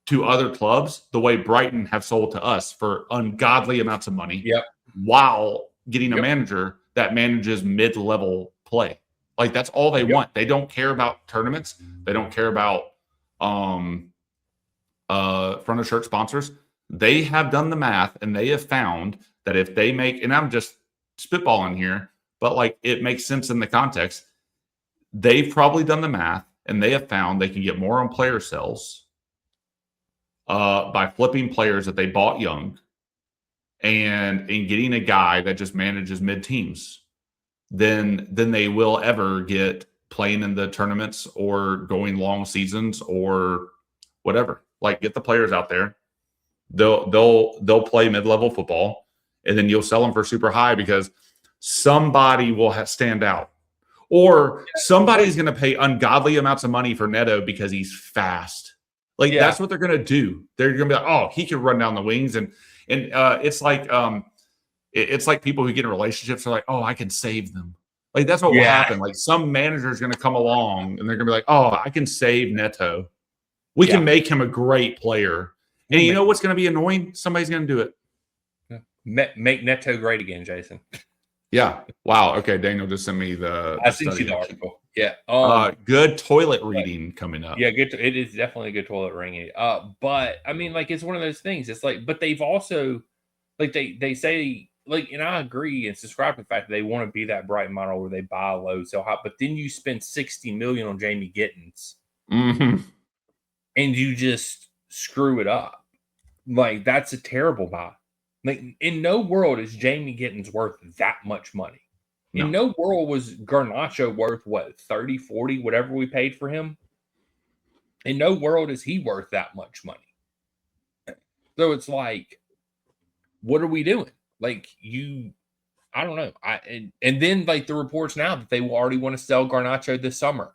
to other clubs the way Brighton have sold to us for ungodly amounts of money. Yep. While getting a manager that manages mid-level play. Like that's all they want. They don't care about tournaments. They don't care about front of shirt sponsors. They have done the math and they have found that if they make, and I'm just spitballing here, but like it makes sense in the context. They've probably done the math and they have found they can get more on player sales by flipping players that they bought young and in getting a guy that just manages mid teams than they will ever get playing in the tournaments or going long seasons or whatever. Like get the players out there. They'll play mid-level football and then you'll sell them for super high because somebody will stand out. Or somebody's going to pay ungodly amounts of money for Neto because he's fast. Like that's what they're going to do. They're going to be like, oh, he can run down the wings. And it's like people who get in relationships are like, oh, I can save them. Like that's what will happen. Like some manager is going to come along and they're going to be like, oh, I can save Neto. We can make him a great player. And you know what's going to be annoying? Somebody's going to do it. Make Neto great again, Jason. Yeah. Wow. Okay. Daniel just sent me I sent you the article. Yeah. Good toilet reading coming up. Yeah. Good. It is definitely a good toilet ringing. But I mean, like, it's one of those things. It's like, but they've also, like, they say, like, and I agree and subscribe to the fact that they want to be that Brighton model where they buy low, so hot. But then you spend $60 million on Jamie Gittins, and you just screw it up. Like that's a terrible buy. Like in no world is Jamie Gittins worth that much money. In no world was Garnacho worth what 30, 40, whatever we paid for him. In no world is he worth that much money. So it's like, what are we doing? Like I don't know. And then like the reports now that they will already want to sell Garnacho this summer.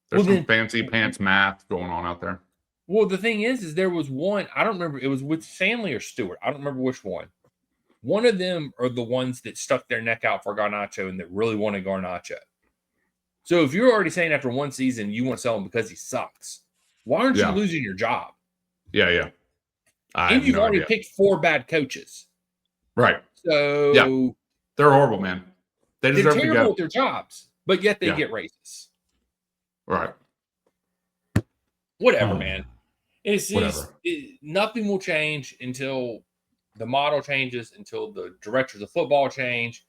There's some fancy pants math going on out there. Well, the thing is there was one, I don't remember, it was with Stanley or Stewart. I don't remember which one. One of them are the ones that stuck their neck out for Garnacho and that really wanted Garnacho. So if you're already saying after one season you want to sell him because he sucks, why aren't you losing your job? Yeah. And you've already picked 4 bad coaches. Right. So they're horrible, man. They're terrible at their jobs, but yet they get raises. Right. Whatever, man. It's just, nothing will change until the model changes, until the directors of football change.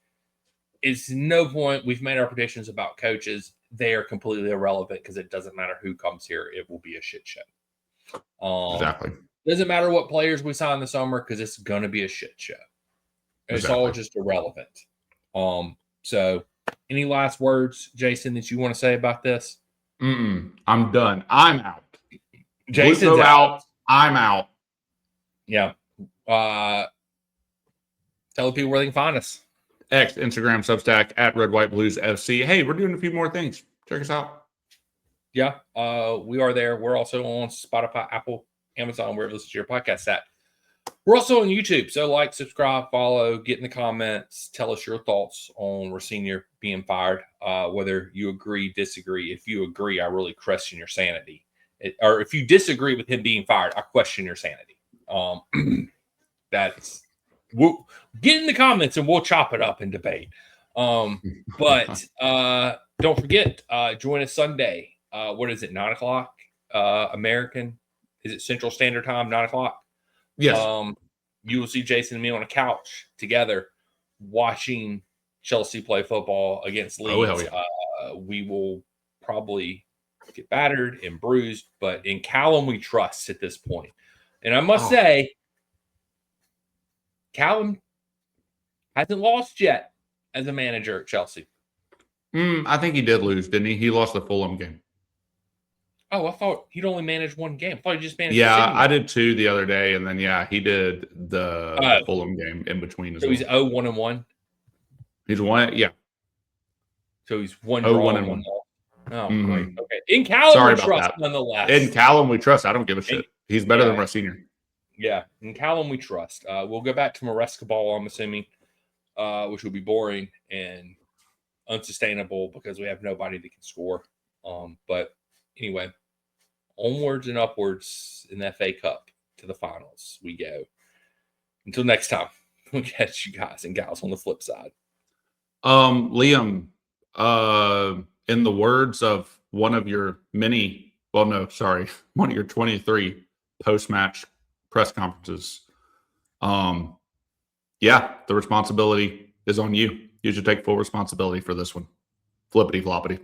It's no point. We've made our predictions about coaches. They are completely irrelevant because it doesn't matter who comes here. It will be a shit show. Exactly. Doesn't matter what players we sign this summer because it's going to be a shit show. It's all just irrelevant. So any last words, Jason, that you want to say about this? I'm done. I'm out. Jason's out. I'm out. Yeah. Tell the people where they can find us. X, Instagram, Substack, at Red White Blues FC. Hey, we're doing a few more things. Check us out. Yeah. We are there. We're also on Spotify, Apple, Amazon, wherever you listen to your podcast at. We're also on YouTube, so like, subscribe, follow, get in the comments, tell us your thoughts on Rosenior being fired, whether you agree, disagree. If you agree, I really question your sanity. Or if you disagree with him being fired, I question your sanity. We'll get in the comments and we'll chop it up and debate. But don't forget, join us Sunday. What is it, 9 o'clock American? Is it Central Standard Time, 9 o'clock? Yes. You will see Jason and me on a couch together watching Chelsea play football against Leeds. Oh, hell yeah. We will probably get battered and bruised, but in Callum we trust at this point. And I must say, Callum hasn't lost yet as a manager at Chelsea. I think he did lose, didn't he? He lost the Fulham game. Oh, I thought he'd only managed one game. I thought he just managed. Yeah, I did too the other day, and then he did the Fulham game in between as well. So he's 0-1-1. He's one, yeah. So he's 1 draw, 1-1. Oh, great. Okay. In Callum, we trust nonetheless. In Callum, we trust. I don't give a shit. He's better than Rosenior. Yeah, in Callum, we trust. We'll go back to Maresca ball, I'm assuming, which will be boring and unsustainable because we have nobody that can score. But anyway, onwards and upwards in the FA Cup to the finals we go. Until next time, we'll catch you guys and gals on the flip side. Liam, in the words of one of your one of your 23 post-match press conferences, the responsibility is on you. You should take full responsibility for this one. Flippity floppity.